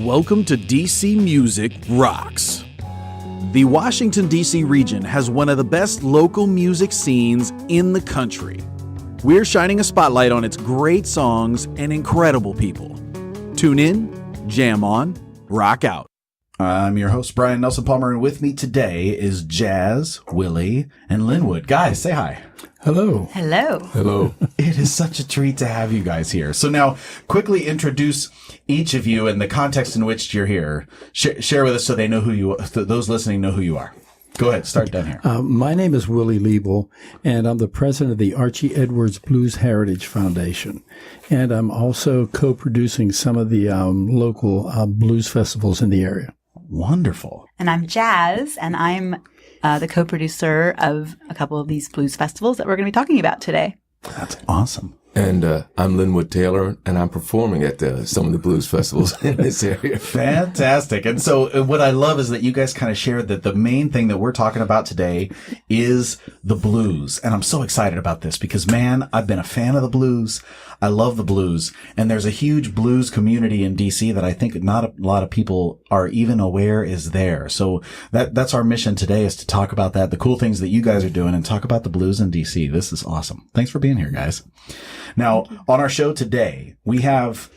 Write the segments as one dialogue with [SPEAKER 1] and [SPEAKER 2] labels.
[SPEAKER 1] Welcome to DC Music Rocks. The Washington, D.C. region has one of the best local music scenes in the country. We're shining a spotlight on its great songs and incredible people. Tune in, jam on, rock out.
[SPEAKER 2] I'm your host, Brian Nelson Palmer, and with me today is Jazz, Willie, and Linwood. Guys, say hi.
[SPEAKER 3] Hello.
[SPEAKER 4] Hello.
[SPEAKER 3] Hello.
[SPEAKER 2] It is such a treat to have you guys here. So now, quickly introduce each of you and the context in which you're here. Share with us so they know who you are, those listening know who you are. Go ahead, start down here.
[SPEAKER 3] My name is Willie Liebel, and I'm the president of the Archie Edwards Blues Heritage Foundation. And I'm also co-producing some of the local blues festivals in the area.
[SPEAKER 2] Wonderful.
[SPEAKER 4] And I'm Jazz, and I'm the co-producer of a couple of these blues festivals that we're going to be talking about today.
[SPEAKER 2] That's awesome.
[SPEAKER 5] And I'm Linwood Taylor, and I'm performing at some of the blues festivals in this area.
[SPEAKER 2] Fantastic. And so what I love is that you guys kind of shared that the main thing that we're talking about today is the blues. And I'm so excited about this because, man, I've been a fan of the blues. I love the blues. And there's a huge blues community in DC that I think not a lot of people are even aware is there. So that's our mission today, is to talk about that, the cool things that you guys are doing, and talk about the blues in DC. This is awesome. Thanks for being here, guys. Now, on our show today, we have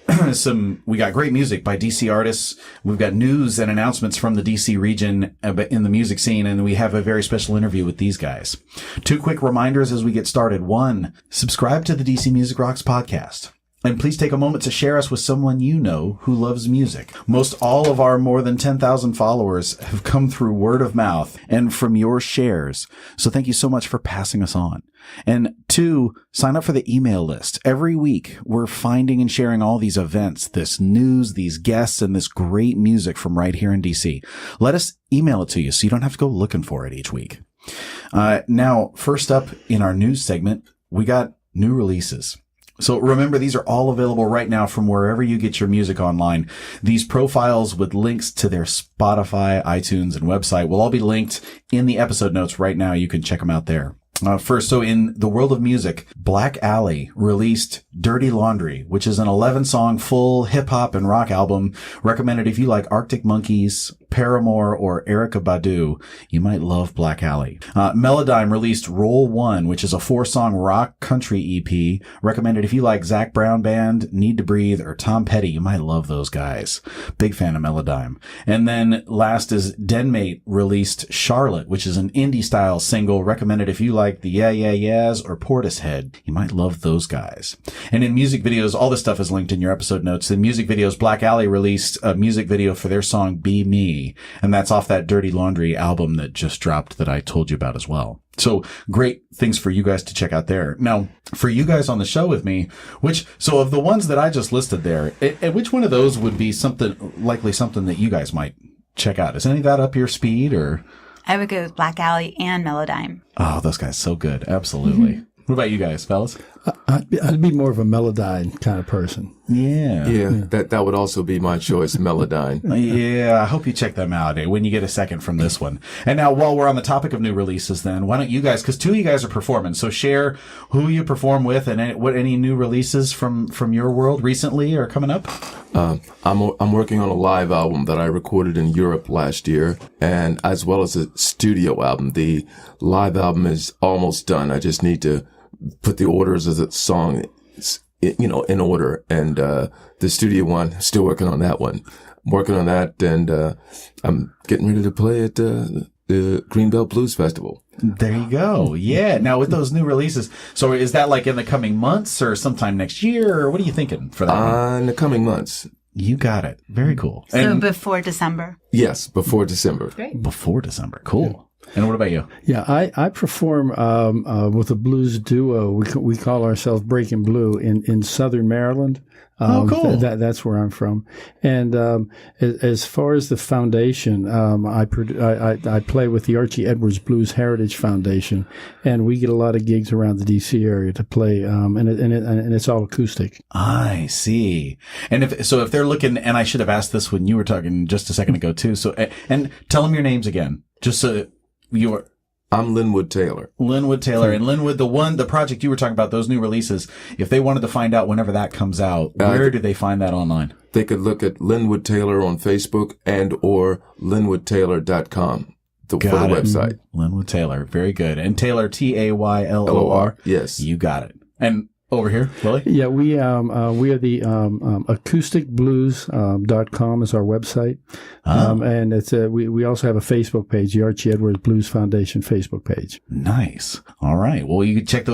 [SPEAKER 2] we got great music by DC artists. We've got news and announcements from the DC region in the music scene, and we have a very special interview with these guys. Two quick reminders as we get started. One, subscribe to the DC Music Rocks podcast. And please take a moment to share us with someone you know who loves music. Most all of our more than 10,000 followers have come through word of mouth and from your shares. So thank you so much for passing us on. And two, sign up for the email list. Every week, we're finding and sharing all these events, this news, these guests, and this great music from right here in DC. Let us email it to you so you don't have to go looking for it each week. Now, first up in our news segment, we got new releases. So remember, these are all available right now from wherever you get your music online. These profiles with links to their Spotify, iTunes, and website will all be linked in the episode notes right now. You can check them out there. First, so in the world of music, Black Alley released Dirty Laundry, which is an 11-song full hip-hop and rock album recommended if you like Arctic Monkeys, Paramore, or Erykah Badu. You might love Black Alley. Melodyne released Roll One, which is a 4-song rock country EP recommended if you like Zac Brown Band, Need to Breathe, or Tom Petty. You might love those guys. Big fan of Melodyne. And then last is Denmate released Charlotte, which is an indie-style single recommended if you like the Yeah Yeah Yeahs or Portishead. You might love those guys. And in music videos, all this stuff is linked in your episode notes. In music videos, Black Alley released a music video for their song Be Me, and that's off that Dirty Laundry album that just dropped that I told you about as well. So great things for you guys to check out there. Now, for you guys on the show with me, so of the ones that I just listed there, which one of those would be likely something that you guys might check out? Is any of that up your speed, or?
[SPEAKER 4] I would go with Black Alley and Melodyne.
[SPEAKER 2] Oh, those guys, so good. Absolutely. Mm-hmm. What about you guys, fellas?
[SPEAKER 3] I'd be more of a Melodyne kind of person.
[SPEAKER 2] Yeah.
[SPEAKER 5] That would also be my choice, Melodyne.
[SPEAKER 2] Yeah, I hope you check them out when you get a second from this one. And now, while we're on the topic of new releases, then, why don't you guys, because two of you guys are performing, so share who you perform with and any new releases from your world recently or coming up?
[SPEAKER 5] I'm working on a live album that I recorded in Europe last year, and as well as a studio album. The live album is almost done. I just need to put the orders of the song, in order. And the studio one, still working on that one. I'm working on that, and I'm getting ready to play at the Greenbelt Blues Festival.
[SPEAKER 2] There you go. Yeah. Now, with those new releases, so is that like in the coming months or sometime next year, or what are you thinking for that?
[SPEAKER 5] In the coming months.
[SPEAKER 2] You got it. Very cool.
[SPEAKER 4] So before December?
[SPEAKER 5] Yes, before December.
[SPEAKER 4] Great.
[SPEAKER 2] Before December. Cool. Yeah. And what about you?
[SPEAKER 3] Yeah, I perform with a blues duo. We call ourselves Breaking Blue in Southern Maryland.
[SPEAKER 2] Cool.
[SPEAKER 3] That's where I'm from. And as far as the foundation, I play with the Archie Edwards Blues Heritage Foundation, and we get a lot of gigs around the D.C. area to play, and it's all acoustic.
[SPEAKER 2] I see. And if they're looking, and I should have asked this when you were talking just a second ago too. So, and tell them your names again, just so
[SPEAKER 5] I'm Linwood Taylor.
[SPEAKER 2] Linwood Taylor. And Linwood, the project you were talking about, those new releases, if they wanted to find out whenever that comes out, where do they find that online?
[SPEAKER 5] They could look at Linwood Taylor on Facebook and or linwoodtaylor.com for the website.
[SPEAKER 2] Linwood Taylor. Very good. And Taylor, Taylor.
[SPEAKER 5] Yes.
[SPEAKER 2] You got it. And over here, Willie?
[SPEAKER 3] Yeah, we are the acousticblues.com is our website. And it's we also have a Facebook page, the Archie Edwards Blues Foundation Facebook page.
[SPEAKER 2] Nice. All right. Well, you can check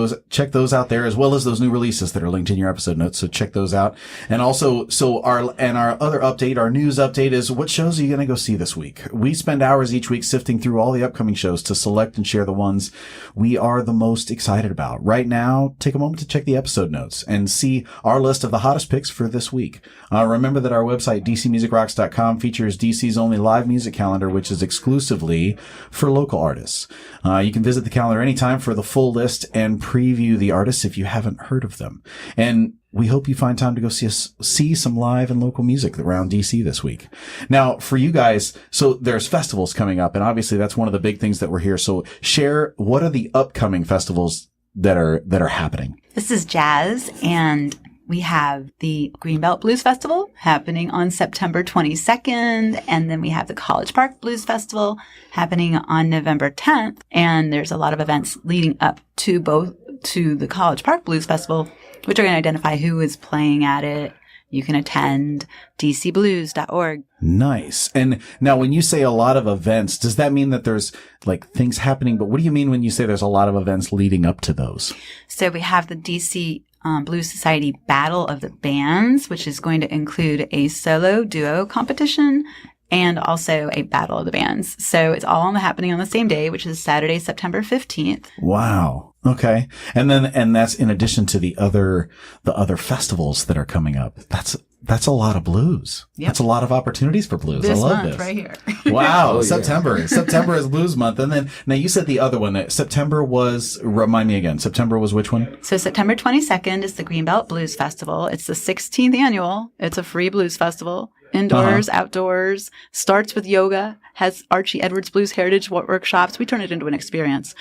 [SPEAKER 2] those out there, as well as those new releases that are linked in your episode notes. So check those out. And also, our other update, our news update is, what shows are you going to go see this week? We spend hours each week sifting through all the upcoming shows to select and share the ones we are the most excited about. Right now, take a moment to check the episode notes and see our list of the hottest picks for this week. Remember that our website, dcmusicrocks.com, features DC's only live music calendar, which is exclusively for local artists. You can visit the calendar anytime for the full list and preview the artists if you haven't heard of them. And we hope you find time to go see some live and local music around DC this week. Now, for you guys, so there's festivals coming up, and obviously that's one of the big things that we're here. So share, what are the upcoming festivals that are happening?
[SPEAKER 4] This is Jazz, and we have the Greenbelt Blues Festival happening on September 22nd, and then we have the College Park Blues Festival happening on November 10th, and there's a lot of events leading up to the College Park Blues Festival, which are going to identify who is playing at it. You can attend dcblues.org.
[SPEAKER 2] Nice. And now when you say a lot of events, does that mean that there's like things happening? But what do you mean when you say there's a lot of events leading up to those?
[SPEAKER 4] So we have the DC Blues Society Battle of the Bands, which is going to include a solo duo competition and also a Battle of the Bands. So it's all happening on the same day, which is Saturday, September 15th.
[SPEAKER 2] Wow. Okay. And that's in addition to the other festivals that are coming up. That's a lot of blues. Yep. That's a lot of opportunities for blues.
[SPEAKER 4] I
[SPEAKER 2] love
[SPEAKER 4] month
[SPEAKER 2] this.
[SPEAKER 4] Right here.
[SPEAKER 2] Wow. September. September is Blues Month. And then, now you said the other one that September was, remind me again, September was which one?
[SPEAKER 4] So September 22nd is the Greenbelt Blues Festival. It's the 16th annual. It's a free blues festival. Indoors, outdoors, starts with yoga, has Archie Edwards Blues Heritage workshops. We turn it into an experience.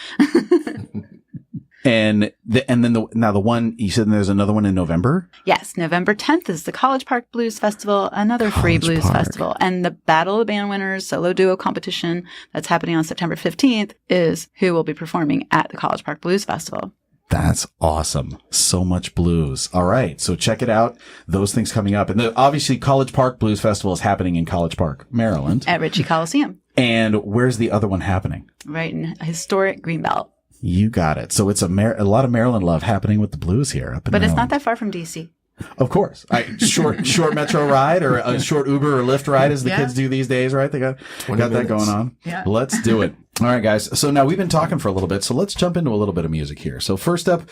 [SPEAKER 2] And then the one you said there's another one in November?
[SPEAKER 4] Yes, November 10th is the College Park Blues Festival, another free blues festival. And the Battle of the Band Winners solo duo competition that's happening on September 15th is who will be performing at the College Park Blues Festival.
[SPEAKER 2] That's awesome. So much blues. All right. So check it out. Those things coming up. And obviously College Park Blues Festival is happening in College Park, Maryland.
[SPEAKER 4] At Ritchie Coliseum.
[SPEAKER 2] And where's the other one happening?
[SPEAKER 4] Right in historic Greenbelt.
[SPEAKER 2] You got it. So it's a lot of Maryland love happening with the blues here. But
[SPEAKER 4] Maryland. It's not that far from DC.
[SPEAKER 2] Of course. Short metro ride or a short Uber or Lyft ride as the kids do these days, right? They got that going on. Yeah. Let's do it. All right, guys. So now we've been talking for a little bit, so let's jump into a little bit of music here. So first up,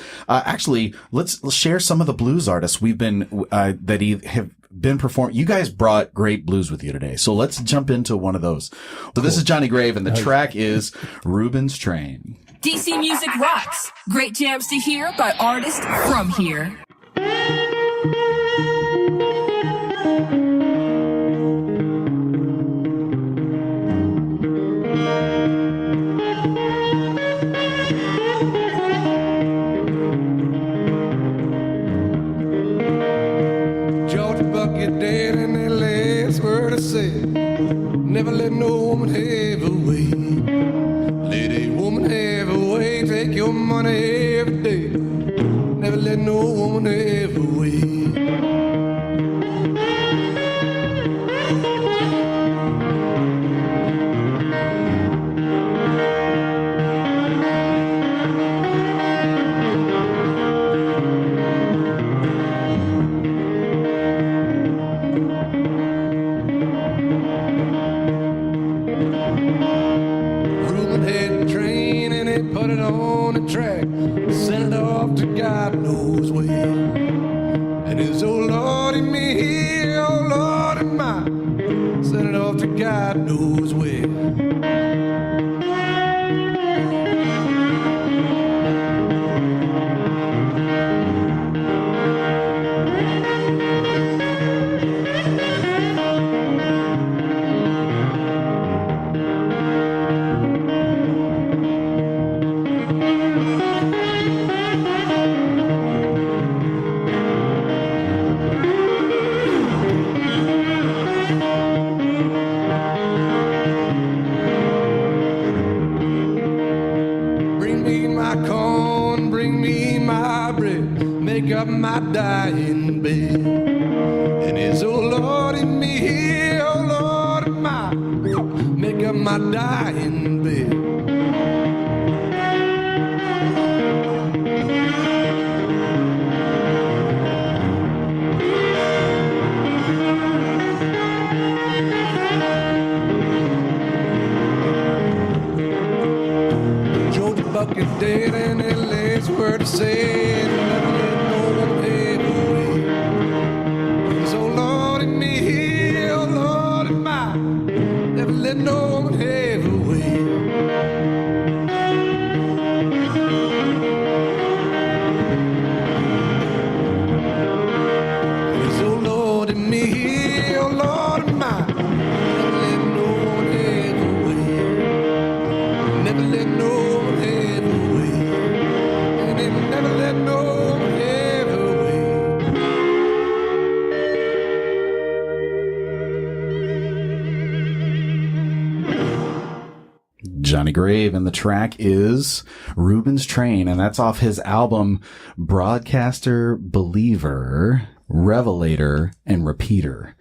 [SPEAKER 2] let's share some of the blues artists we've been, have been performing. You guys brought great blues with you today. So let's jump into one of those. So This is Johnny Grave, and the track is Reuben's Train.
[SPEAKER 6] DC Music Rocks. Great jams to hear by artists from here.
[SPEAKER 7] George Bucket dead and that last word I said. Never let no woman have a way. Let a woman have a way. Take your money every day. Never let no woman have a way. Reuben had a train and they put it on the track. Sent it off to God knows where. And his old Lordy me, old Lordy mine, sent it off to God knows where. up my dying bed. And it's, oh Lord, in me here, oh Lord, my, make up my dying bed. Bucket dead and the last word to say, never let no one ever wait. So Lord in me here, oh Lord in mine, never let no one ever wait. So Lord in me here, oh Lord in mine, never let no one ever wait. Never let no one ever wait. And it never let no one ever wait.
[SPEAKER 2] Johnny Grave, and the track is Reuben's Train, and that's off his album Broadcaster, Believer, Revelator, and Repeater.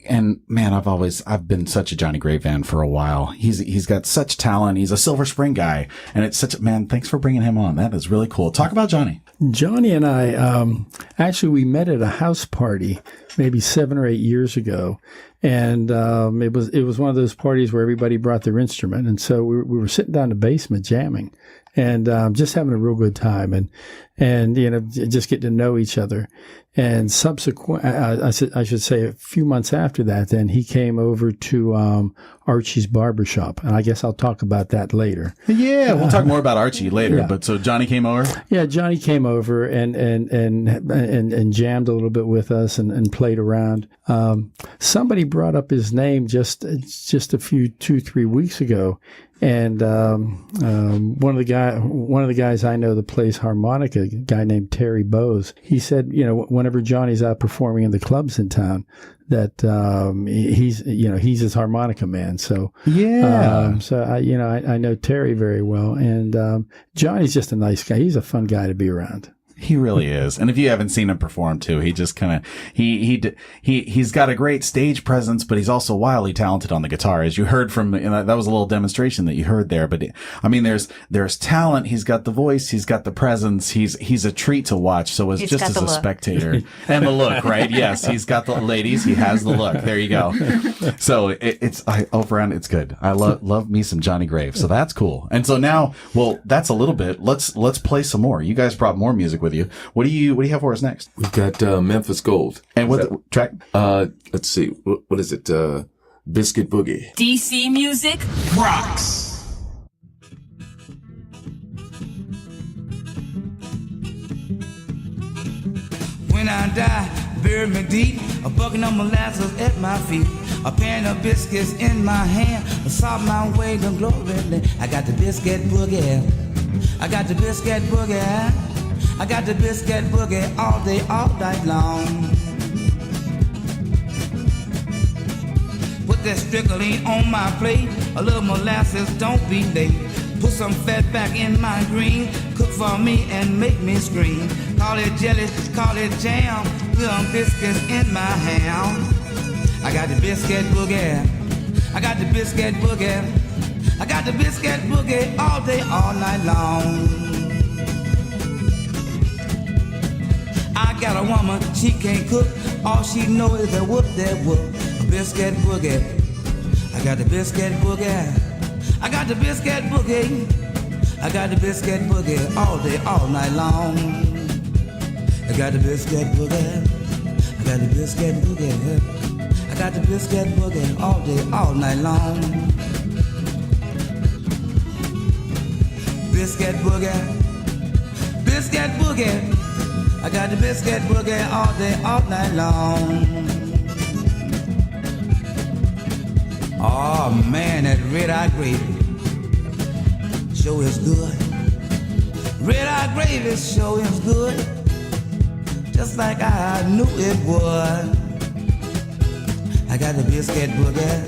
[SPEAKER 2] And man, I've been such a Johnny Grave fan for a while. He's got such talent. He's a Silver Spring guy, and it's man, thanks for bringing him on. That is really cool. Talk about Johnny.
[SPEAKER 3] Johnny and I, actually we met at a house party maybe 7 or 8 years ago. And, it was one of those parties where everybody brought their instrument. And so we were sitting down in the basement jamming and, just having a real good time and, you know, just getting to know each other. And subsequent, I should say a few months after that, then he came over to, Archie's barbershop. And I guess I'll talk about that later.
[SPEAKER 2] Yeah, we'll talk more about Archie later.
[SPEAKER 3] Yeah.
[SPEAKER 2] But so Johnny came over?
[SPEAKER 3] Yeah, Johnny came over and jammed a little bit with us and played around. Somebody brought up his name just a few 2-3 weeks ago. And, one of the guys I know that plays harmonica, a guy named Terry Bowes, he said, you know, whenever Johnny's out performing in the clubs in town, that, he's his harmonica man. So,
[SPEAKER 2] yeah.
[SPEAKER 3] I know Terry very well. And, Johnny's just a nice guy. He's a fun guy to be around.
[SPEAKER 2] He really is. And if you haven't seen him perform too, he just kind of, he's got a great stage presence, but he's also wildly talented on the guitar. As you heard from, that was a little demonstration that you heard there. But I mean, there's talent. He's got the voice. He's got the presence. He's a treat to watch. So as a spectator and the look, right? Yes. He's got the ladies. He has the look. There you go. So it's good. I love me some Johnny Grave. So that's cool. And so now, well, that's a little bit. Let's play some more. You guys brought more music with you. What do you have for us next?
[SPEAKER 5] We've got Memphis Gold.
[SPEAKER 2] And what the track?
[SPEAKER 5] Let's see. What is it? Biscuit Boogie.
[SPEAKER 6] DC Music rocks.
[SPEAKER 8] When I die, bury me deep, a bucket of molasses at my feet, a pan of biscuits in my hand, I saw my way to glory. I got the biscuit boogie. I got the biscuit boogie. I got the biscuit boogie all day, all night long. Put that strychnine on my plate, a little molasses, don't be late. Put some fat back in my green, cook for me and make me scream. Call it jelly, call it jam, little biscuits in my ham. I got the biscuit boogie. I got the biscuit boogie. I got the biscuit boogie all day, all night long. I got a woman, she can't cook. All she know is that whoop, a biscuit boogie. I got the biscuit boogie. I got the biscuit boogie. I got the biscuit boogie all day, all night long. I got the biscuit boogie. I got the biscuit boogie. I got the biscuit boogie all day, all night long. Biscuit boogie. Biscuit boogie. I got the biscuit boogie all day, all night long. Oh man, that red-eye gravy sure is good. Red-eye gravy sure is good, just like I knew it would. I got the biscuit boogie.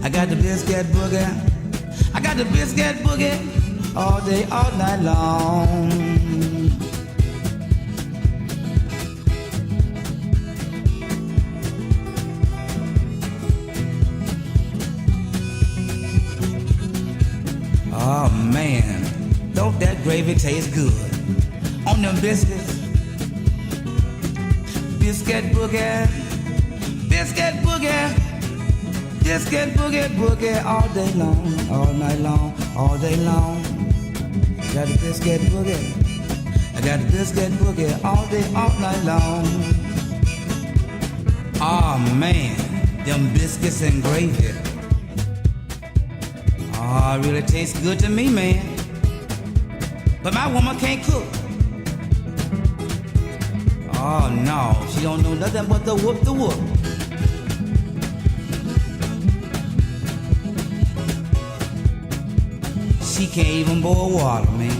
[SPEAKER 8] I got the biscuit boogie. I got the biscuit boogie all day, all night long. Oh man, don't that gravy taste good on them biscuits? Biscuit boogie, biscuit boogie, biscuit boogie, boogie all day long, all night long, all day long. Got the biscuit boogie, I got the biscuit boogie all day, all night long. Oh man, them biscuits and gravy. Oh, it really tastes good to me, man. But my woman can't cook. Oh no, she don't know nothing but the whoop the whoop. She can't even boil water, man.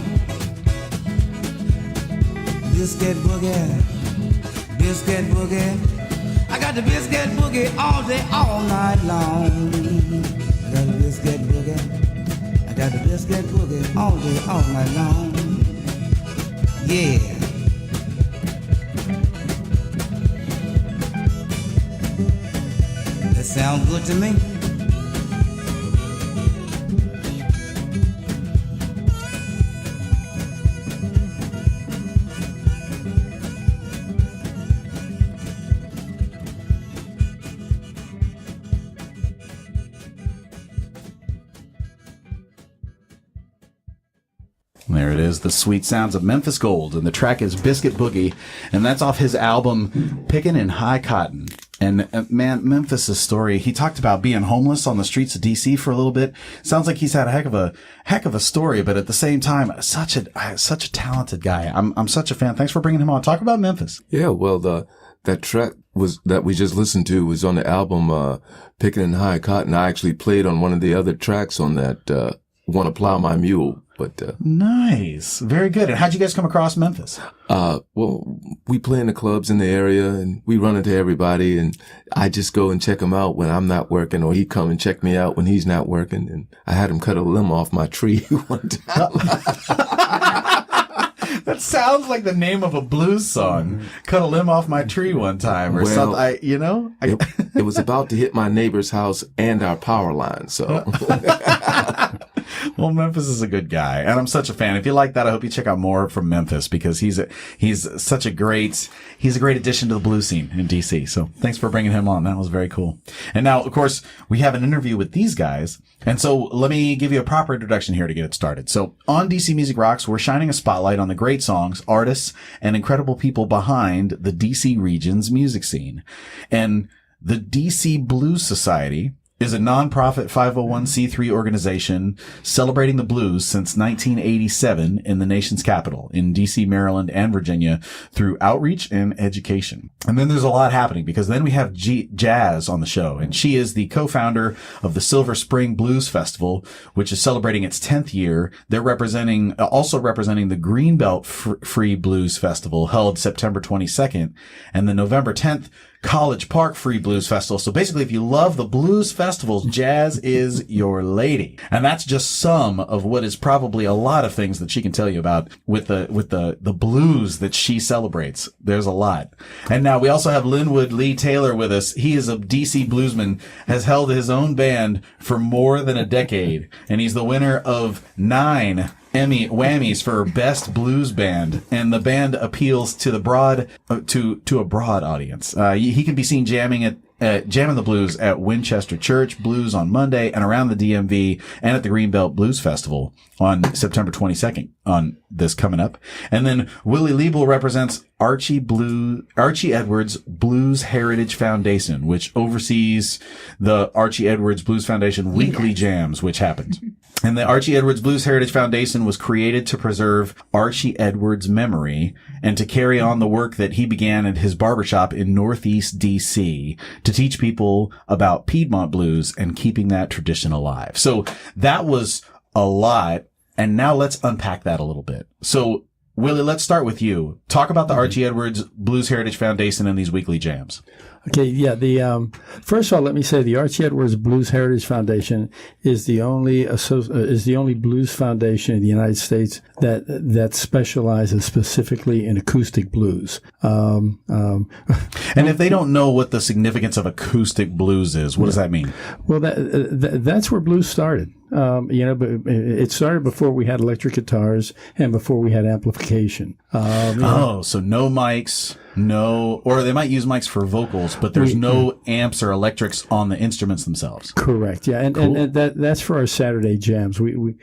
[SPEAKER 8] Biscuit boogie, biscuit boogie. I got the biscuit boogie all day, all night long. I got the biscuit boogie. I got the biscuit boogie all day, all night long. Yeah. That sounds good to me.
[SPEAKER 2] There it is, the sweet sounds of Memphis Gold, and the track is Biscuit Boogie, and that's off his album Pickin' in High Cotton. And man, Memphis' story, he talked about being homeless on the streets of DC for a little bit. Sounds like he's had a heck of a story, but at the same time, such a talented guy. I'm such a fan. Thanks for bringing him on. Talk about Memphis.
[SPEAKER 5] Yeah, well, that track that we just listened to was on the album Pickin' in High Cotton. I actually played on one of the other tracks on that Wanna Plow My Mule. But
[SPEAKER 2] nice, very good. And how'd you guys come across Memphis?
[SPEAKER 5] Well, we play in the clubs in the area, and we run into everybody. And I just go and check him out when I'm not working, or he come and check me out when he's not working. And I had him cut a limb off my tree one time.
[SPEAKER 2] That sounds like the name of a blues song. Cut a limb off my tree one time, or something. It was about to hit my neighbor's house and our power line. So. Well, Memphis is a good guy, and I'm such a fan. If you like that, I hope you check out more from Memphis, because he's a great addition to the blues scene in DC. So thanks for bringing him on. That was very cool. And now, of course, we have an interview with these guys. And so let me give you a proper introduction here to get it started. So on DC Music Rocks, we're shining a spotlight on the great songs, artists, and incredible people behind the DC region's music scene. And the DC Blues Society is a nonprofit 501c3 organization celebrating the blues since 1987 in the nation's capital, in D.C., Maryland, and Virginia, through outreach and education. And then there's a lot happening, because then we have Jazz on the show, and she is the co-founder of the Silver Spring Blues Festival, which is celebrating its 10th year. They're also representing the Greenbelt Free Blues Festival, held September 22nd, and the November 10th College Park Free Blues Festival. So basically, if you love the blues festivals, Jazz is your lady. And that's just some of what is probably a lot of things that she can tell you about with the blues that she celebrates. There's a lot. And now we also have Linwood Lee Taylor with us. He is a DC bluesman, has held his own band for more than a decade, and he's the winner of 9 Emmy whammies for Best Blues Band, and the band appeals to the broad to a broad audience. He can be seen jamming the blues at Winchester Church Blues on Monday, and around the DMV, and at the Greenbelt Blues Festival on September 22nd on this coming up. And then Willie Liebel represents Archie Edwards Blues Heritage Foundation, which oversees the Archie Edwards Blues Foundation weekly jams, which happened. And the Archie Edwards Blues Heritage Foundation was created to preserve Archie Edwards' memory and to carry on the work that he began at his barbershop in Northeast DC to teach people about Piedmont blues and keeping that tradition alive. So that was a lot. And now let's unpack that a little bit. So Willie, let's start with you. Talk about the Archie Edwards Blues Heritage Foundation and these weekly jams.
[SPEAKER 3] Okay, yeah. First of all, let me say the Archie Edwards Blues Heritage Foundation is the only blues foundation in the United States that specializes specifically in acoustic blues.
[SPEAKER 2] And if they don't know what the significance of acoustic blues is, what does that mean?
[SPEAKER 3] Well, that's where blues started. But it started before we had electric guitars and before we had amplification.
[SPEAKER 2] So no mics, or they might use mics for vocals, but there's no amps or electrics on the instruments themselves.
[SPEAKER 3] Correct. Yeah, and that's for our Saturday jams. We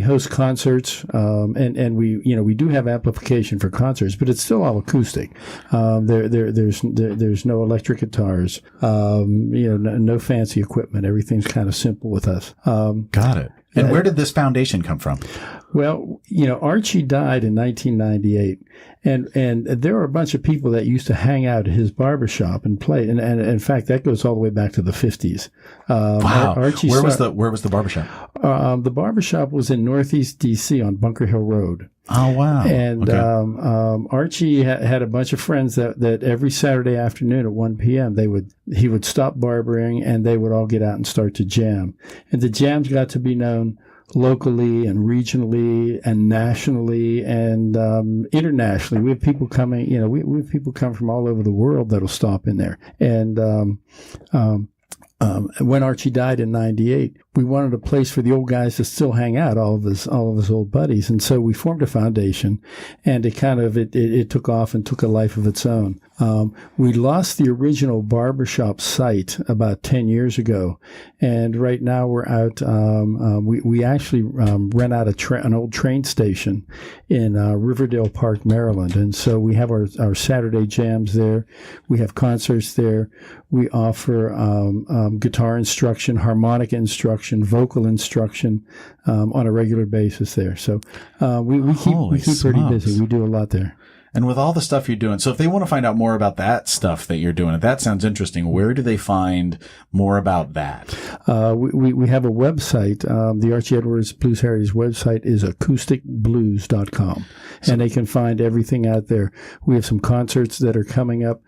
[SPEAKER 3] host concerts, and we do have amplification for concerts, but it's still all acoustic. There's no electric guitars. No fancy equipment. Everything's kind of simple with us.
[SPEAKER 2] Got it. And where did this foundation come from?
[SPEAKER 3] Well, Archie died in 1998, and there were a bunch of people that used to hang out at his barbershop and play. And in fact, that goes all the way back to the 50s.
[SPEAKER 2] Wow. Where was the barbershop?
[SPEAKER 3] The barbershop was in Northeast DC on Bunker Hill Road.
[SPEAKER 2] Oh, wow.
[SPEAKER 3] And
[SPEAKER 2] okay.
[SPEAKER 3] Archie had a bunch of friends that every Saturday afternoon at 1 p.m. he would stop barbering and they would all get out and start to jam. And the jams got to be known locally and regionally and nationally and internationally. We have people coming, we have people come from all over the world that'll stop in there. And when Archie died in 98, we wanted a place for the old guys to still hang out, all of his old buddies. And so we formed a foundation, and it took off and took a life of its own. We lost the original barbershop site about 10 years ago. And right now we're out, we actually rent out an old train station in Riverdale Park, Maryland. And so we have our Saturday jams there. We have concerts there. We offer guitar instruction, harmonica instruction, vocal instruction on a regular basis there. So we keep pretty busy. We do a lot there.
[SPEAKER 2] And with all the stuff you're doing, so if they want to find out more about that stuff that you're doing, if that sounds interesting, where do they find more about that?
[SPEAKER 3] We have a website. The Archie Edwards Blues Heritage website is acousticblues.com, and they can find everything out there. We have some concerts that are coming up.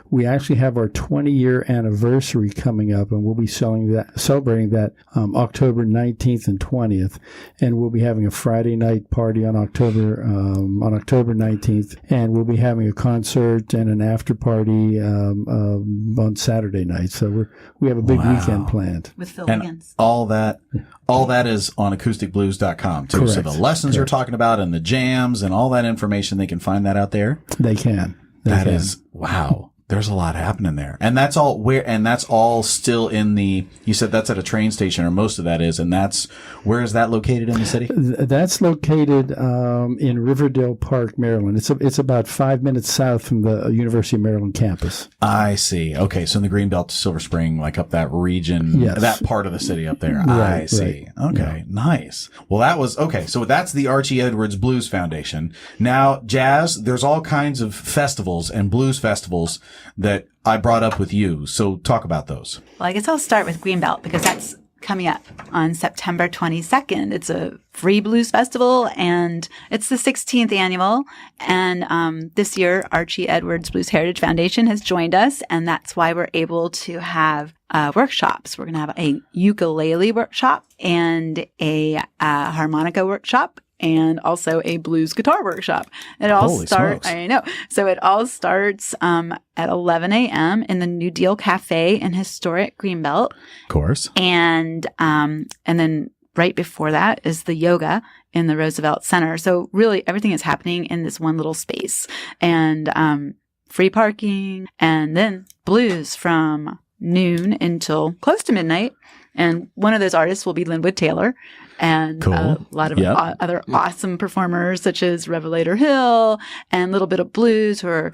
[SPEAKER 3] We actually have our 20-year anniversary coming up, and we'll be celebrating that October 19th and 20th, and we'll be having a Friday night party on October 19th, and we'll be having a concert and an after party on Saturday night. So we have a big weekend planned
[SPEAKER 4] with Phil Higgins.
[SPEAKER 2] All that is on acousticblues.com too.
[SPEAKER 3] Correct.
[SPEAKER 2] So the lessons you're talking about and the jams and all that information, they can find that out there.
[SPEAKER 3] They can.
[SPEAKER 2] That is wow. There's a lot happening there. And that's all still in you said that's at a train station, or most of that is, and where is that located in the city?
[SPEAKER 3] That's located in Riverdale Park, Maryland. It's about 5 minutes south from the University of Maryland campus.
[SPEAKER 2] I see. Okay. So in the Greenbelt to Silver Spring, like up that region,
[SPEAKER 3] yes.
[SPEAKER 2] That part of the city up there.
[SPEAKER 3] Right,
[SPEAKER 2] I see.
[SPEAKER 3] Right.
[SPEAKER 2] Okay. Yeah. Nice. Well, so that's the Archie Edwards Blues Foundation. Now, Jazz, there's all kinds of festivals and blues festivals that I brought up with you. So talk about those.
[SPEAKER 4] Well, I guess I'll start with Greenbelt because that's coming up on September 22nd. It's a free blues festival, and it's the 16th annual. And this year, Archie Edwards Blues Heritage Foundation has joined us, and that's why we're able to have workshops. We're going to have a ukulele workshop and a harmonica workshop, and also a blues guitar workshop. It all starts, I know. So it all starts at 11 a.m. in the New Deal Cafe in historic Greenbelt.
[SPEAKER 2] Of course. And
[SPEAKER 4] then right before that is the yoga in the Roosevelt Center. So really everything is happening in this one little space. And free parking, and then blues from noon until close to midnight. And one of those artists will be Linwood Taylor. And
[SPEAKER 2] cool.
[SPEAKER 4] A lot of other awesome performers such as Revelator Hill and Little Bit of Blues, who are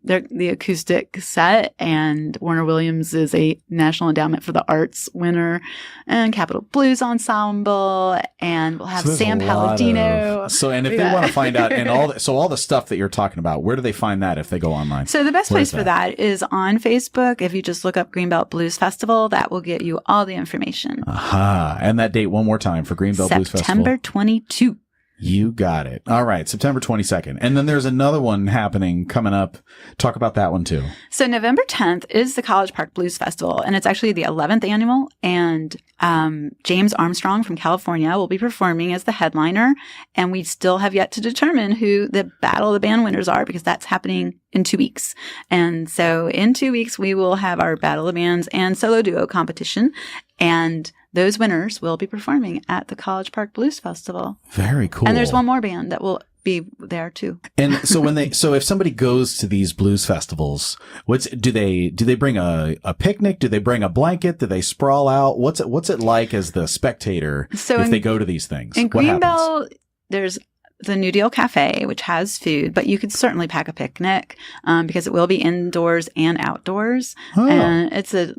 [SPEAKER 4] they're the acoustic set, and Warner Williams is a National Endowment for the Arts winner, and Capitol Blues Ensemble, and we'll have Sam Palladino.
[SPEAKER 2] And if they want to find out and all the stuff that you're talking about, where do they find that if they go online?
[SPEAKER 4] So the best place for that is on Facebook. If you just look up Greenbelt Blues Festival, that will get you all the information.
[SPEAKER 2] Aha. And that date one more time for Greenbelt Blues Festival.
[SPEAKER 4] September 22.
[SPEAKER 2] You got it. All right. September 22nd. And then there's another one happening coming up. Talk about that one too.
[SPEAKER 4] So November 10th is the College Park Blues Festival, and it's actually the 11th annual. And James Armstrong from California will be performing as the headliner, and we still have yet to determine who the Battle of the Band winners are because that's happening in 2 weeks. And so in 2 weeks, we will have our Battle of the Bands and solo duo competition, and those winners will be performing at the College Park Blues Festival.
[SPEAKER 2] Very cool.
[SPEAKER 4] And there's one more band that will be there too.
[SPEAKER 2] And so so if somebody goes to these blues festivals, do they bring a picnic? Do they bring a blanket? Do they sprawl out? What's it like as the spectator if they go to these things?
[SPEAKER 4] In
[SPEAKER 2] what
[SPEAKER 4] Greenbelt, there's the New Deal Cafe, which has food, but you could certainly pack a picnic because it will be indoors and outdoors.
[SPEAKER 2] Oh.
[SPEAKER 4] And it's a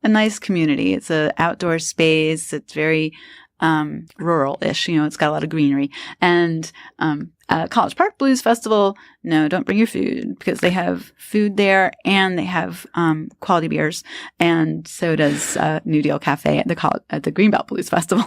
[SPEAKER 4] nice community. It's a outdoor space. It's very rural-ish. It's got a lot of greenery. And College Park Blues Festival, no, don't bring your food because they have food there and they have quality beers. And so does New Deal Cafe at the Greenbelt Blues Festival.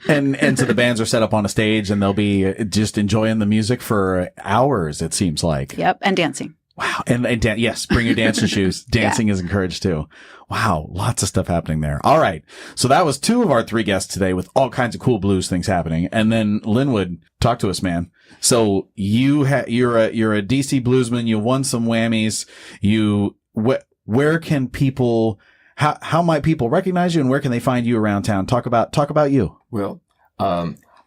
[SPEAKER 2] and so the bands are set up on a stage and they'll be just enjoying the music for hours, it seems like.
[SPEAKER 4] Yep, and dancing.
[SPEAKER 2] Wow. And yes, bring your dancing shoes. Dancing is encouraged too. Wow. Lots of stuff happening there. All right. So that was 2 of our 3 guests today with all kinds of cool blues things happening. And then Linwood, talk to us, man. So you're a DC bluesman. You won some Whammies. Where can people, how might people recognize you and where can they find you around town? Talk about you.
[SPEAKER 5] Well,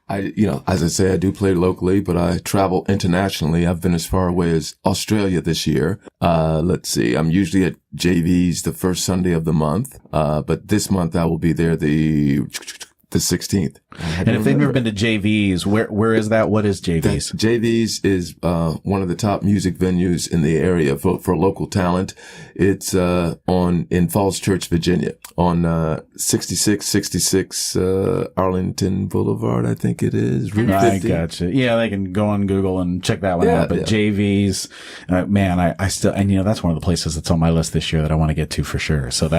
[SPEAKER 5] as I say, I do play locally, but I travel internationally. I've been as far away as Australia this year. Let's see. I'm usually at JV's the first Sunday of the month. But this month I will be there the 16th.
[SPEAKER 2] And if they've never been to JV's, where is that? What is JV's?
[SPEAKER 5] JV's is one of the top music venues in the area for local talent. It's in Falls Church, Virginia, on 6666 Arlington Boulevard, I think it is. Route 50.
[SPEAKER 2] I gotcha. Yeah, they can go on Google and check that one out. But JV's, man, I still, and that's one of the places that's on my list this year that I want to get to for sure. So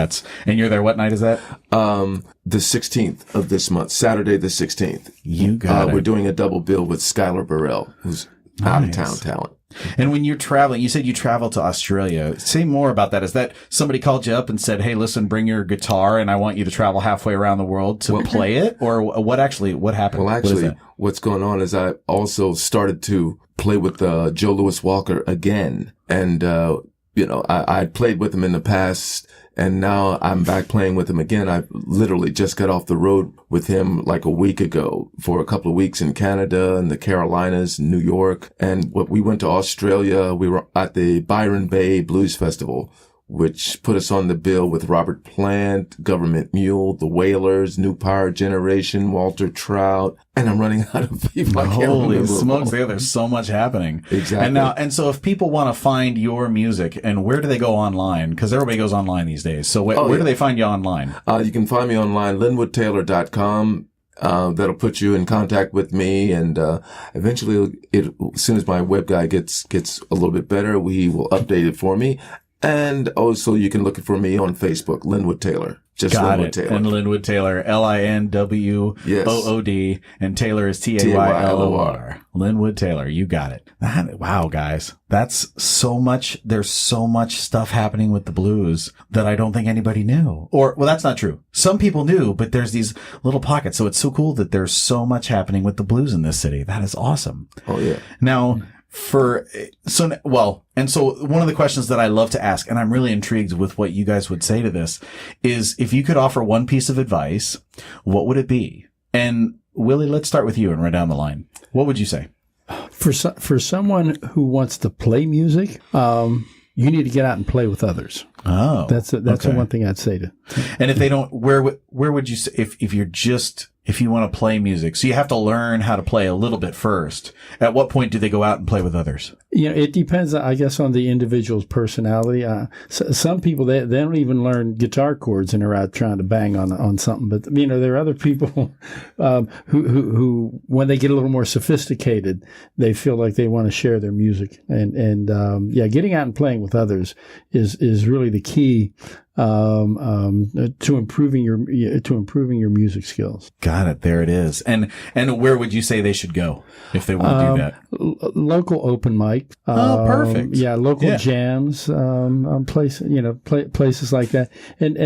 [SPEAKER 2] and you're there. What night is that?
[SPEAKER 5] The 16th of this month, Saturday the 16th.
[SPEAKER 2] You got it.
[SPEAKER 5] We're doing a double bill with Skylar Burrell, who's out of town talent.
[SPEAKER 2] And when you're traveling, you said you travel to Australia. Say more about that. Is that somebody called you up and said, hey, listen, bring your guitar and I want you to travel halfway around the world to play it? Or what happened?
[SPEAKER 5] Well, actually, what's going on is I also started to play with Joe Louis Walker again. And, I played with him in the past. And now I'm back playing with him again. I literally just got off the road with him like a week ago for a couple of weeks in Canada and the Carolinas, New York. And we went to Australia. We were at the Byron Bay Blues Festival, which put us on the bill with Robert Plant, Government Mule, The Wailers, New Power Generation, Walter Trout, and I'm running out of people.
[SPEAKER 2] Holy smokes, there's so much happening.
[SPEAKER 5] Exactly.
[SPEAKER 2] And so if people want to find your music, and where do they go online? Because everybody goes online these days. So where do they find you online?
[SPEAKER 5] You can find me online, linwoodtaylor.com. That'll put you in contact with me, and eventually, as soon as my web guy gets a little bit better, we will update it for me. And also, you can look for me on Facebook, Linwood Taylor. Just
[SPEAKER 2] Got
[SPEAKER 5] Linwood
[SPEAKER 2] it.
[SPEAKER 5] Taylor.
[SPEAKER 2] And Linwood Taylor, LINWOOD,
[SPEAKER 5] Yes.
[SPEAKER 2] and Taylor is TAYLOR. Linwood Taylor, you got it. Wow, guys, that's so much. There's so much stuff happening with the blues that I don't think anybody knew. Well, that's not true. Some people knew, but there's these little pockets. So it's so cool that there's so much happening with the blues in this city. That is awesome.
[SPEAKER 5] Oh yeah.
[SPEAKER 2] Now, so one of the questions that I love to ask, and I'm really intrigued with what you guys would say to this, is if you could offer one piece of advice, what would it be? And Willie, let's start with you and run down the line. What would you say?
[SPEAKER 3] For someone who wants to play music, you need to get out and play with others.
[SPEAKER 2] Oh,
[SPEAKER 3] that's the one thing I'd say to.
[SPEAKER 2] And if they don't, where would you say if you want to play music? So you have to learn how to play a little bit first. At what point do they go out and play with others?
[SPEAKER 3] It depends, I guess, on the individual's personality. Some people, they don't even learn guitar chords and are out trying to bang on something. But, there are other people who, when they get a little more sophisticated, they feel like they want to share their music. And getting out and playing with others is really the key to improving your music skills.
[SPEAKER 2] Got it. There it is. And where would you say they should go if they want to do that?
[SPEAKER 3] Local open mics. music.
[SPEAKER 2] Perfect.
[SPEAKER 3] Yeah, local jams, places like that. And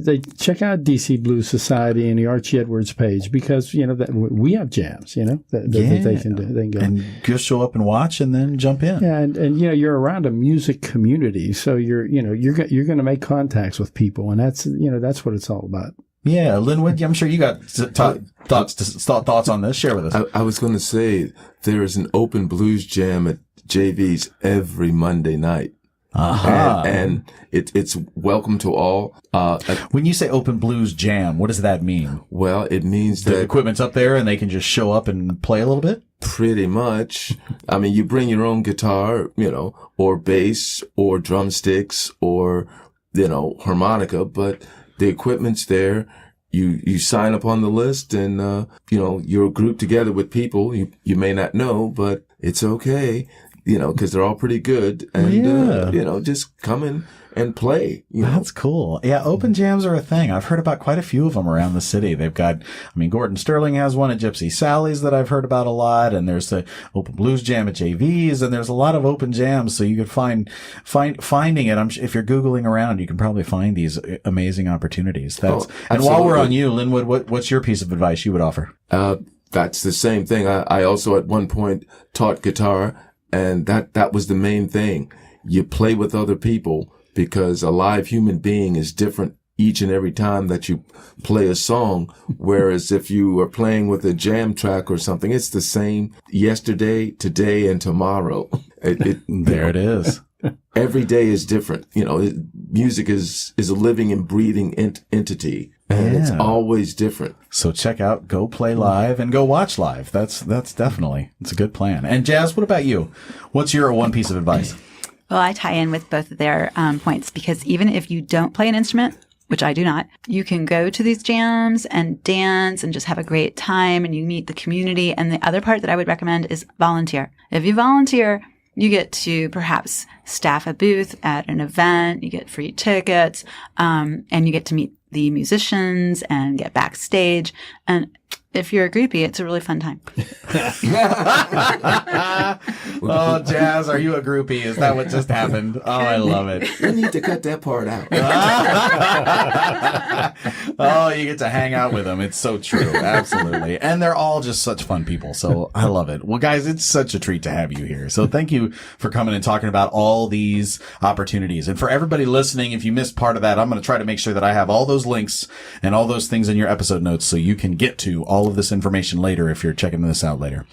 [SPEAKER 3] they check out DC Blues Society and the Archie Edwards page because, that we have jams, that they can do. They can go.
[SPEAKER 2] And just show up and watch and then jump in.
[SPEAKER 3] Yeah, and you're around a music community, so you're going to make contacts with people, and that's what it's all about.
[SPEAKER 2] Yeah, Linwood, I'm sure you got thoughts on this. Share with us.
[SPEAKER 5] I was going to say there is an open blues jam at JV's every Monday night. And it's welcome to all.
[SPEAKER 2] When you say open blues jam, what does that mean?
[SPEAKER 5] Well, it means
[SPEAKER 2] the
[SPEAKER 5] that
[SPEAKER 2] equipment's up there and they can just show up and play a little bit?
[SPEAKER 5] Pretty much. I mean, you bring your own guitar, or bass or drumsticks or, harmonica, but the equipment's there. You sign up on the list and, you're grouped together with people you may not know, but it's okay. Because they're all pretty good, and just come in and play.
[SPEAKER 2] That's cool. Yeah, open jams are a thing. I've heard about quite a few of them around the city. They've got, Gordon Sterling has one at Gypsy Sally's that I've heard about a lot, and there's the open blues jam at JV's, and there's a lot of open jams. So you could finding it. If you're googling around, you can probably find these amazing opportunities. And while we're on you, Linwood, what's your piece of advice you would offer?
[SPEAKER 5] That's the same thing. I also at one point taught guitar. And that was the main thing. You play with other people because a live human being is different each and every time that you play a song. Whereas if you are playing with a jam track or something, it's the same yesterday, today, and tomorrow.
[SPEAKER 2] There it is.
[SPEAKER 5] Every day is different. Music is a living and breathing entity. And it's always different.
[SPEAKER 2] So check out Go Play Live and go watch live. That's definitely, it's a good plan. And Jazz, what about you? What's your one piece of advice?
[SPEAKER 4] Well, I tie in with both of their points because even if you don't play an instrument, which I do not, you can go to these jams and dance and just have a great time and you meet the community. And the other part that I would recommend is volunteer. If you volunteer, you get to perhaps staff a booth at an event, you get free tickets, and you get to meet the musicians and get backstage. And if you're a groupie, it's a really fun time.
[SPEAKER 2] Oh, Jazz, are you a groupie? Is that what just happened? Oh, I love it.
[SPEAKER 5] We need to cut that part out.
[SPEAKER 2] Oh, you get to hang out with them. It's so true. Absolutely. And they're all just such fun people. So I love it. Well, guys, it's such a treat to have you here. So thank you for coming and talking about all these opportunities. And for everybody listening, if you missed part of that, I'm going to try to make sure that I have all those links and all those things in your episode notes so you can get to all of this information later if you're checking this out later.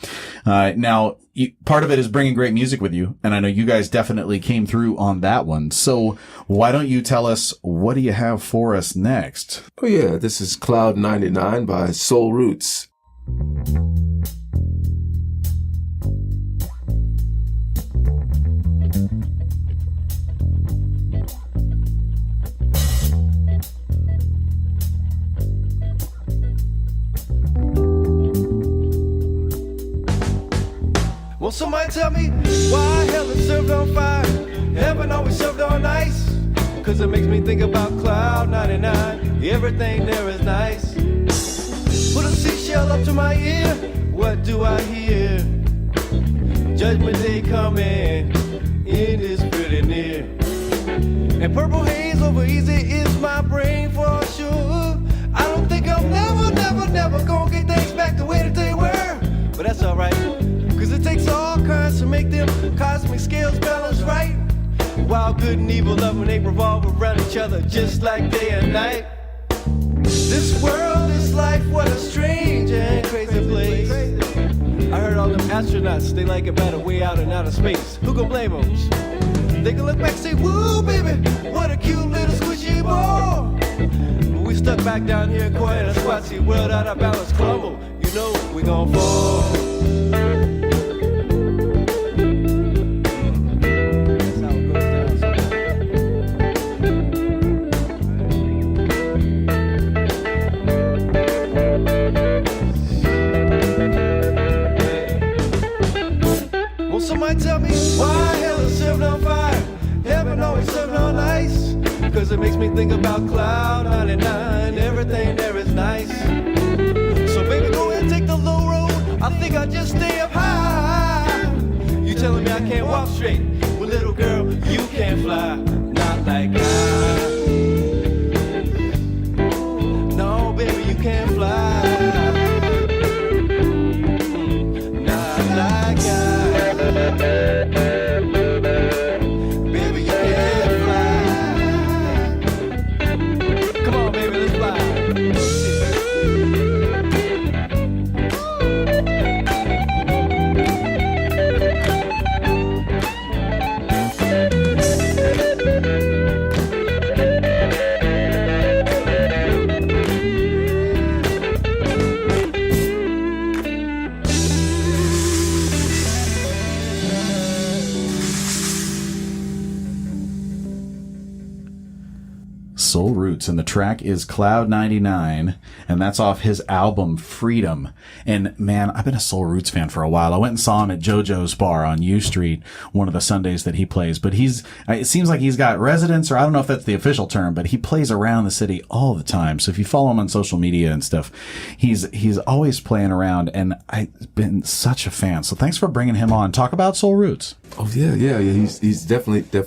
[SPEAKER 2] Now, part of it is bringing great music with you, and I know you guys definitely came through on that one. So why don't you tell us, what do you have for us next?
[SPEAKER 5] Oh yeah, this is Cloud 99 by Soul Roots.
[SPEAKER 7] Well, somebody tell me why hell is served on fire, heaven always served on ice. Cause it makes me think about Cloud 99, everything there is nice. Put a seashell up to my ear, what do I hear? Judgment day coming, it is pretty near. And purple haze over easy is my brain for sure. I don't think I'm never gonna get things back the way that they were. But that's alright, cause it takes all kinds to make them cosmic scales balance right. While good and evil love when they revolve around each other just like day and night. This world, this life, what a strange and crazy place. I heard all them astronauts, they like it better way out in outer space. Who can blame them? They can look back and say, woo, baby, what a cute little squishy ball. But we stuck back down here quiet and squat, see world out of balance crumble. You know we gon' fall. Somebody tell me why hell is served on fire, heaven always served on ice. Cause it makes me think about Cloud 99, everything there is nice. So baby, go ahead and take the low road, I think I'll just stay up high. You telling me
[SPEAKER 9] I can't walk straight. Well, little girl, you can't fly, not like I. No, baby, you can't fly, not like I. Baby, you can't fly. Come on, baby, let's fly.
[SPEAKER 2] Soul Roots, and the track is Cloud 99, and that's off his album Freedom. And man, I've been a Soul Roots fan for a while. I went and saw him at JoJo's Bar on U Street one of the Sundays that he plays, but it seems like he's got residence, or I don't know if that's the official term, but he plays around the city all the time. So if you follow him on social media and stuff, he's always playing around, and I've been such a fan. So thanks for bringing him on. Talk about Soul Roots.
[SPEAKER 5] Oh yeah. He's definitely a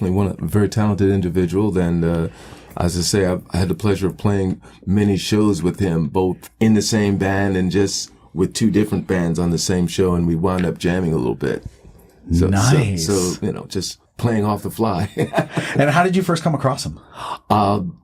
[SPEAKER 5] very talented individual, and as I say, I had the pleasure of playing many shows with him, both in the same band and just with two different bands on the same show, and we wound up jamming a little bit. So,
[SPEAKER 2] nice.
[SPEAKER 5] So just playing off the fly.
[SPEAKER 2] And how did you first come across him?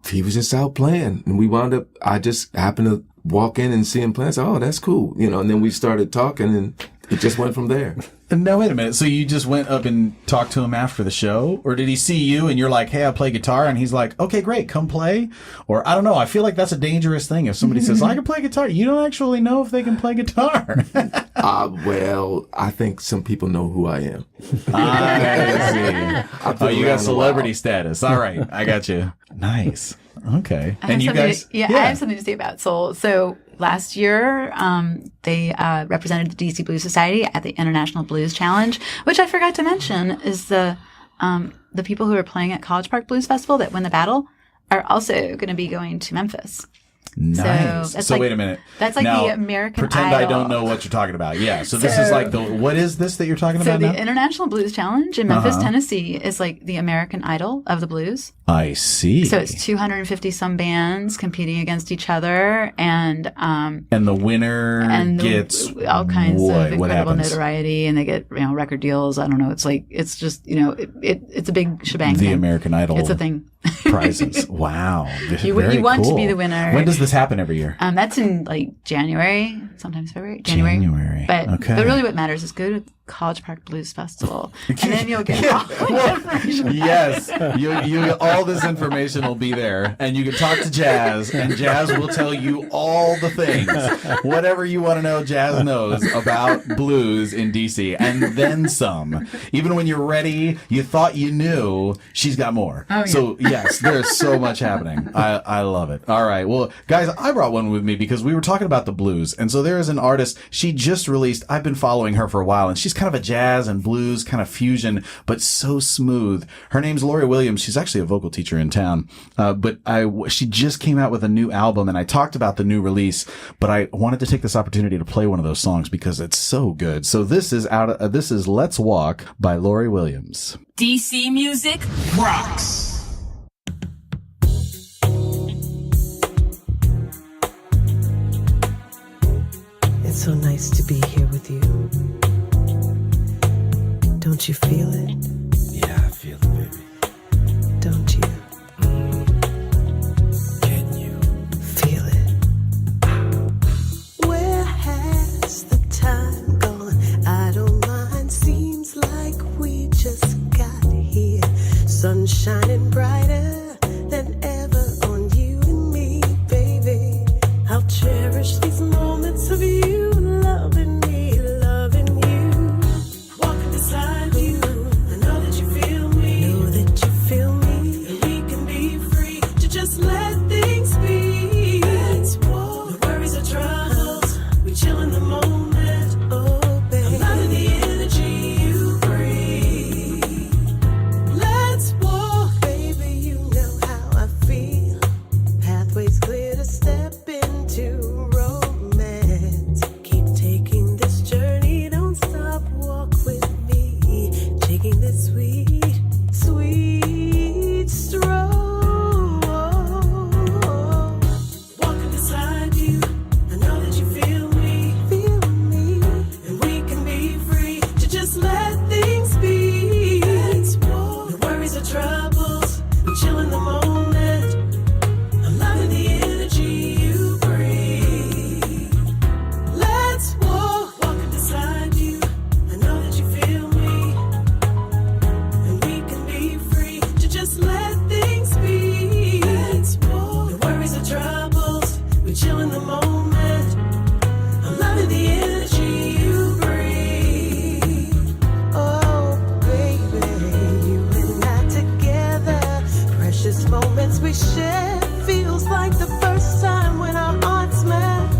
[SPEAKER 5] He was just out playing, and I just happened to walk in and see him play. I said, oh, that's cool. And then we started talking, and it just went from there.
[SPEAKER 2] No, wait a minute. So you just went up and talked to him after the show? Or did he see you and you're like, hey, I play guitar? And he's like, okay, great, come play? Or I don't know. I feel like that's a dangerous thing. If somebody says, I can play guitar, you don't actually know if they can play guitar.
[SPEAKER 5] Well, I think some people know who I am.
[SPEAKER 2] I see. Oh, you got celebrity status. All right. I got you. Nice. Okay. And you guys?
[SPEAKER 4] I have something to say about Soul. So last year, they represented the DC Blues Society at the International Blues Challenge, which I forgot to mention is the people who are playing at College Park Blues Festival that win the battle are also going to be going to Memphis.
[SPEAKER 2] Nice. So
[SPEAKER 4] like,
[SPEAKER 2] wait a minute.
[SPEAKER 4] That's like
[SPEAKER 2] now,
[SPEAKER 4] the American
[SPEAKER 2] pretend
[SPEAKER 4] Idol.
[SPEAKER 2] I don't know what you're talking about. Yeah. So this is like what is this that you're talking about
[SPEAKER 4] So
[SPEAKER 2] now?
[SPEAKER 4] the International Blues Challenge in Memphis, Tennessee is like the American Idol of the blues.
[SPEAKER 2] I see.
[SPEAKER 4] So it's 250 some bands competing against each other, and
[SPEAKER 2] the winner gets
[SPEAKER 4] all kinds of incredible
[SPEAKER 2] happens?
[SPEAKER 4] notoriety, and they get record deals. I don't know. It's like it's just it's a big shebang.
[SPEAKER 2] The
[SPEAKER 4] thing.
[SPEAKER 2] American Idol.
[SPEAKER 4] It's a thing.
[SPEAKER 2] Prizes. Wow.
[SPEAKER 4] You
[SPEAKER 2] Very
[SPEAKER 4] want
[SPEAKER 2] cool.
[SPEAKER 4] to be the winner.
[SPEAKER 2] When does this happen every year?
[SPEAKER 4] That's in like January, sometimes February.
[SPEAKER 2] January.
[SPEAKER 4] But
[SPEAKER 2] okay.
[SPEAKER 4] really what matters is go to College Park Blues Festival, and then you'll get all the information.
[SPEAKER 2] Yes, you all this information will be there, and you can talk to Jazz, and Jazz will tell you all the things, whatever you want to know. Jazz knows about blues in DC, and then some. Even when you're ready, you thought you knew, she's got more.
[SPEAKER 4] Oh, yeah.
[SPEAKER 2] So yes, there's so much happening. I love it. All right, well, guys, I brought one with me because we were talking about the blues, and so there is an artist. She just released. I've been following her for a while, and she's kind of a jazz and blues kind of fusion, but so smooth. Her name's Lori Williams. She's actually a vocal teacher in town. But she just came out with a new album, and I talked about the new release, but I wanted to take this opportunity to play one of those songs because it's so good. So this is Let's Walk by Lori Williams.
[SPEAKER 6] DC Music rocks.
[SPEAKER 10] It's so nice to be here with you. Don't you feel it?
[SPEAKER 9] Yeah, I feel it, baby.
[SPEAKER 10] Don't you?
[SPEAKER 9] Can you
[SPEAKER 10] Feel it? Where has the time gone? I don't mind. Seems like we just got here. Sun shining brighter than ever on you and me, baby. I'll cherish these moments of you loving me, loving you. Walking beside you, and chill in the moment. I'm loving the energy you bring. Oh, baby, you and I together. Precious moments we share. Feels like the first time when our hearts met.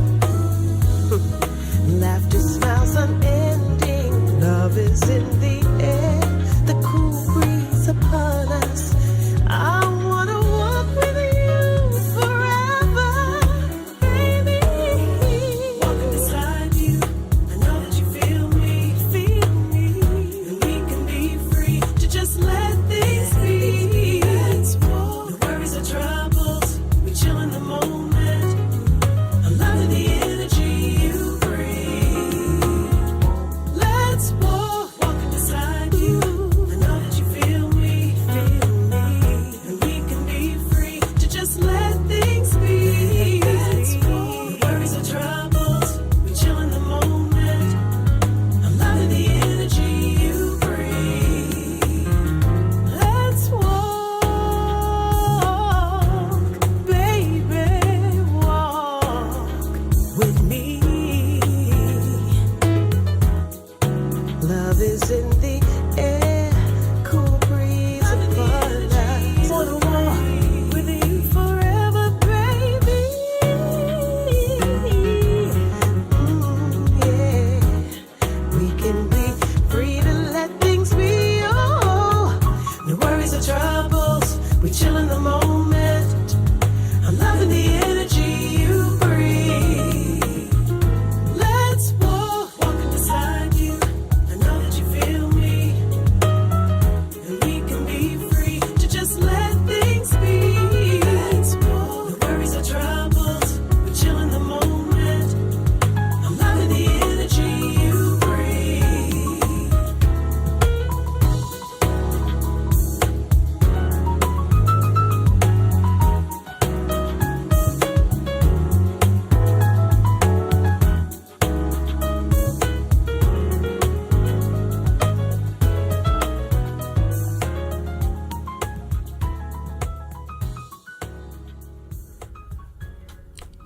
[SPEAKER 10] Laughter, smiles unending. Love is in the air. The cool breeze upon us. I wanna walk with you forever, baby. Walking beside you, I know that you feel me, and we can be free to just let things be. No worries or troubles, we chill in the moment. I'm loving the energy you bring. Let's walk, walking beside you. I know that you feel me, and we can be free to just let things be. No worries or troubles, we chill in the moment. I'm loving the energy you bring. Let's walk, baby, walk with me. Love is in the air, cool breeze upon us. Wanna walk with you forever, baby. Yeah, we can be free to let things be. Oh, no worries or troubles, we chill in the moment. I'm loving the energy you bring. Let's walk, walking beside you. I know that you feel me, and we can be free to just let things be. No worries or troubles, we chill in the moment. I'm loving the energy you bring.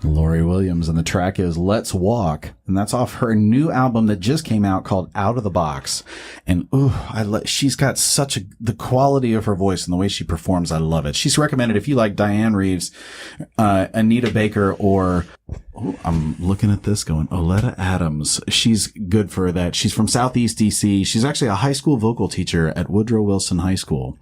[SPEAKER 2] Lori Williams, and the track is Let's Walk, and that's off her new album that just came out called Out of the Box. And she's got the quality of her voice and the way she performs. I love it. She's recommended if you like Diane Reeves, Anita Baker, or I'm looking at this going, Oleta Adams. She's good for that. She's from Southeast DC. She's actually a high school vocal teacher at Woodrow Wilson High School.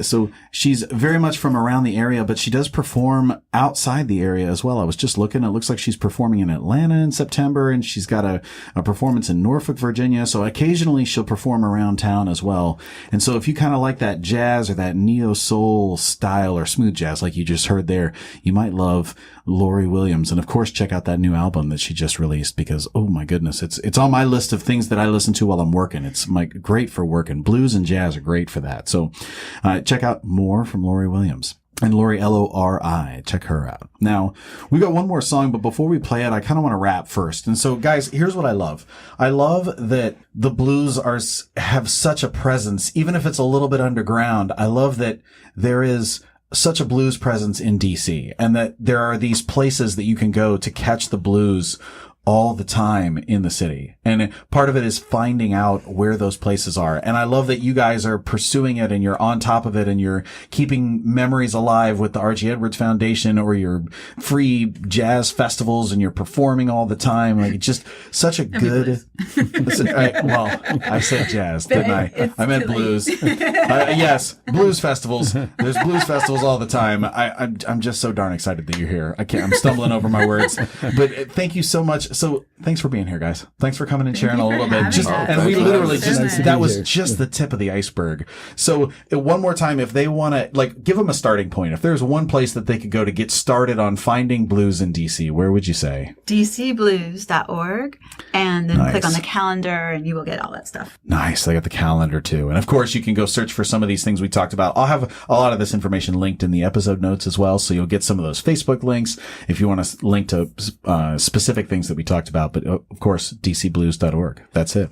[SPEAKER 2] So she's very much from around the area, but she does perform outside the area as well. I was just looking. It looks like she's performing in Atlanta in September, and she's got a performance in Norfolk, Virginia. So occasionally she'll perform around town as well. And so if you kind of like that jazz or that neo soul style or smooth jazz like you just heard there, you might love Lori Williams. And of course, check out that new album that she just released, because, oh my goodness, it's on my list of things that I listen to while I'm working. It's great for working. Blues and jazz are great for that. So, check out more from Lori Williams. And Lori, Lori, check her out. Now, we got one more song, but before we play it, I kind of want to rap first. And so, guys, here's what I love. I love that the blues have such a presence, even if it's a little bit underground. I love that there is such a blues presence in DC, and that there are these places that you can go to catch the blues all the time in the city. And part of it is finding out where those places are. And I love that you guys are pursuing it, and you're on top of it, and you're keeping memories alive with the Archie Edwards Foundation or your free jazz festivals, and you're performing all the time. Like, it's just such a good, I said jazz, didn't I? I meant blues. Yes, blues festivals. There's blues festivals all the time. I'm just so darn excited that you're here. I'm stumbling over my words, but thank you so much. So thanks for being here, guys. Thanks for coming and sharing a little bit. And we literally that was just the tip of the iceberg. So one more time, if they want to, give them a starting point. If there's one place that they could go to get started on finding blues in DC, where would you say?
[SPEAKER 4] DCblues.org, and then click on the calendar, and you will get all that stuff.
[SPEAKER 2] Nice. They got the calendar too. And of course, you can go search for some of these things we talked about. I'll have a lot of this information linked in the episode notes as well. So you'll get some of those Facebook links if you want to link to specific things that we talked about. But of course, dcblues.org. That's it.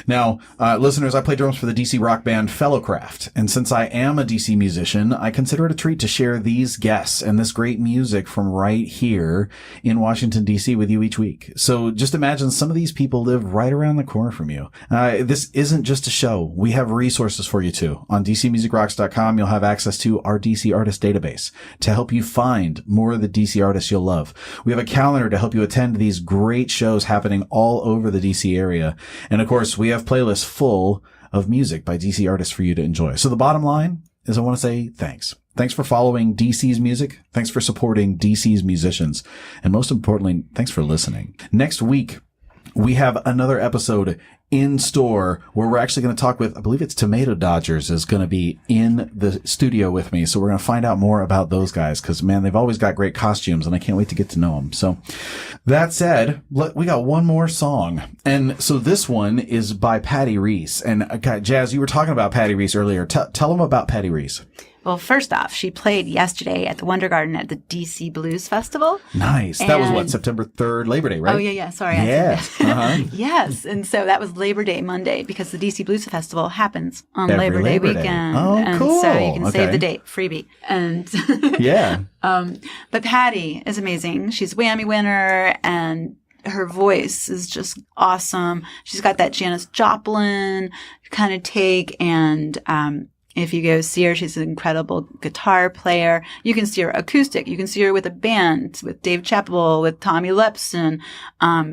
[SPEAKER 2] Now, listeners, I play drums for the DC rock band Fellowcraft. And since I am a DC musician, I consider it a treat to share these guests and this great music from right here in Washington, DC with you each week. So just imagine some of these people live right around the corner from you. This isn't just a show. We have resources for you too. On DCMusicRocks.com, you'll have access to our DC artist database to help you find more of the DC artists you'll love. We have a calendar to help you attend these great shows happening all over the DC area. And of course, we have playlists full of music by DC artists for you to enjoy. So the bottom line is I want to say thanks. Thanks for following DC's music. Thanks for supporting DC's musicians. And most importantly, thanks for listening. Next week, we have another episode in store where we're actually going to talk with, I believe it's Tomato Dodgers is going to be in the studio with me. So we're going to find out more about those guys because, man, they've always got great costumes and I can't wait to get to know them. So that said, we got one more song. And so this one is by Patty Reese. And Jazz, you were talking about Patty Reese earlier. Tell them about Patty Reese.
[SPEAKER 4] Well, first off, she played yesterday at the Wonder Garden at the DC Blues Festival.
[SPEAKER 2] Nice. That was what, September 3rd, Labor Day, right?
[SPEAKER 4] Oh, yeah. Sorry.
[SPEAKER 2] Yeah.
[SPEAKER 4] Yes. And so that was Labor Day Monday because the DC Blues Festival happens on
[SPEAKER 2] Every
[SPEAKER 4] Labor Day
[SPEAKER 2] Day.
[SPEAKER 4] weekend.
[SPEAKER 2] Oh,
[SPEAKER 4] and
[SPEAKER 2] cool.
[SPEAKER 4] so you can
[SPEAKER 2] Okay.
[SPEAKER 4] save the date, freebie. And
[SPEAKER 2] Yeah.
[SPEAKER 4] but Patty is amazing. She's a Whammy winner and her voice is just awesome. She's got that Janis Joplin kind of take and, if you go see her, she's an incredible guitar player. You can see her acoustic. You can see her with a band, with Dave Chappell, with Tommy Lepson.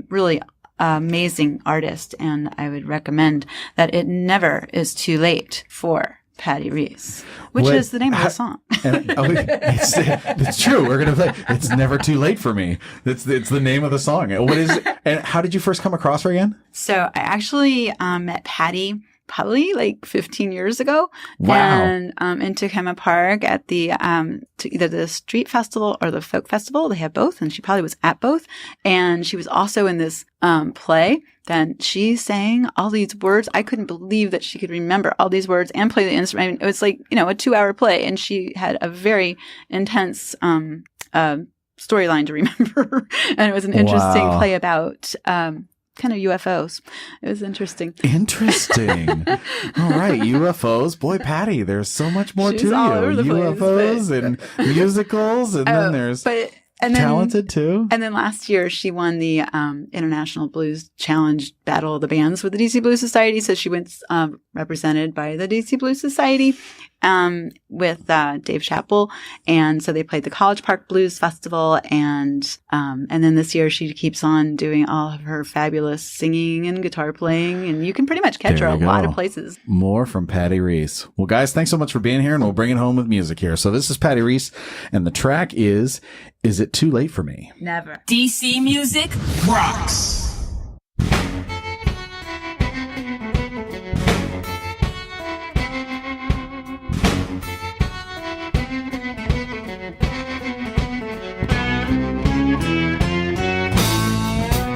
[SPEAKER 4] Really amazing artist. And I would recommend that it never is too late for Patty Reese, which is the name of the song.
[SPEAKER 2] It's true. We're going to play. It's never too late for me. It's the name of the song. What is it? And how did you first come across her again?
[SPEAKER 4] So I actually met Patty probably like 15 years ago.
[SPEAKER 2] Wow.
[SPEAKER 4] And in Tacoma Park at the either the street festival or the folk festival. They have both, and she probably was at both. And she was also in this play. Then she sang all these words. I couldn't believe that she could remember all these words and play the instrument. I mean, it was like, a 2-hour play, and she had a very intense storyline to remember. And it was an interesting play about kind of UFOs. It was interesting.
[SPEAKER 2] Interesting. All right. UFOs. Boy, Patty, there's so much more
[SPEAKER 4] She's
[SPEAKER 2] to
[SPEAKER 4] all
[SPEAKER 2] you.
[SPEAKER 4] over the
[SPEAKER 2] UFOs
[SPEAKER 4] place,
[SPEAKER 2] and musicals. And then there's talented too.
[SPEAKER 4] And then last year she won the International Blues Challenge Battle of the Bands with the DC Blues Society. So she went represented by the DC Blues Society with Dave Chappell. And so they played the College Park Blues Festival. And then this year she keeps on doing all of her fabulous singing and guitar playing. And you can pretty much catch her a lot of places.
[SPEAKER 2] More from Patty Reese. Well, guys, thanks so much for being here, and we'll bring it home with music here. So this is Patty Reese, and the track is It Too Late for Me?
[SPEAKER 4] Never.
[SPEAKER 6] DC Music Rocks.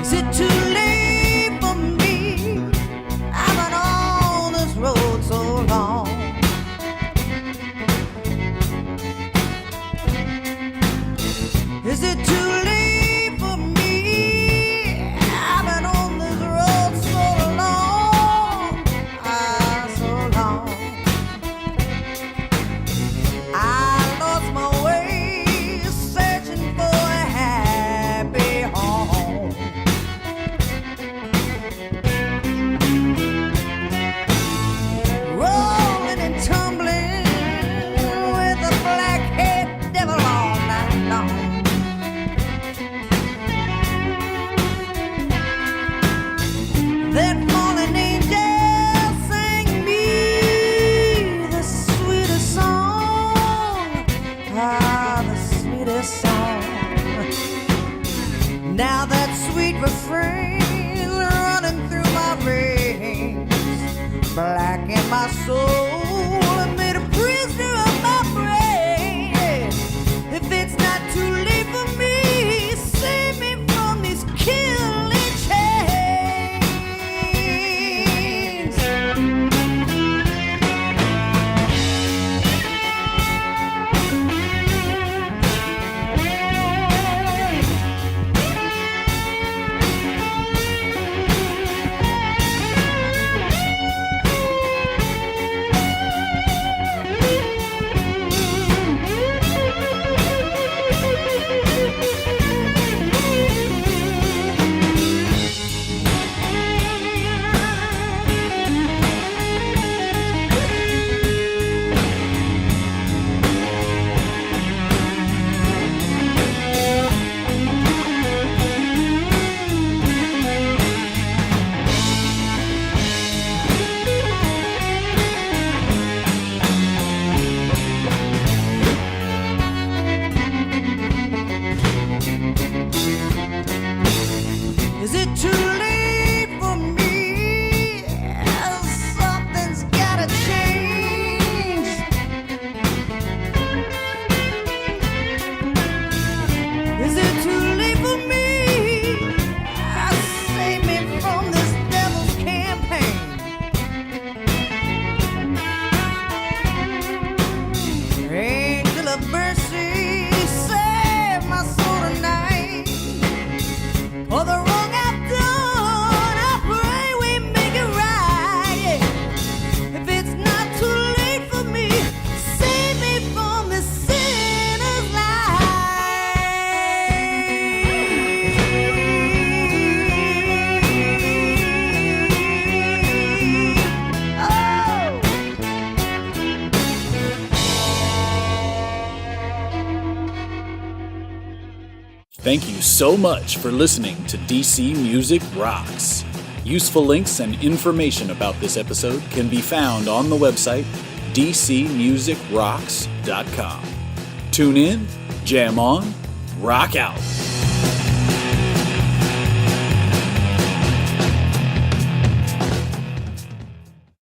[SPEAKER 8] Is it too late for me? I've been on this road so long. Is it too late for me? I've been on this road so long, so long. I lost my way searching for a happy home. Rolling and tumbling with a black-haired devil all night long. That fallen angel sang me the sweetest song, the sweetest song. Now that sweet refrain is running through my veins, black in my soul, and made a prisoner of my brain. If it's not too late for me, save me from these killing chains.
[SPEAKER 1] Thank you so much for listening to DC Music Rocks. Useful links and information about this episode can be found on the website dcmusicrocks.com. Tune in, jam on, rock out.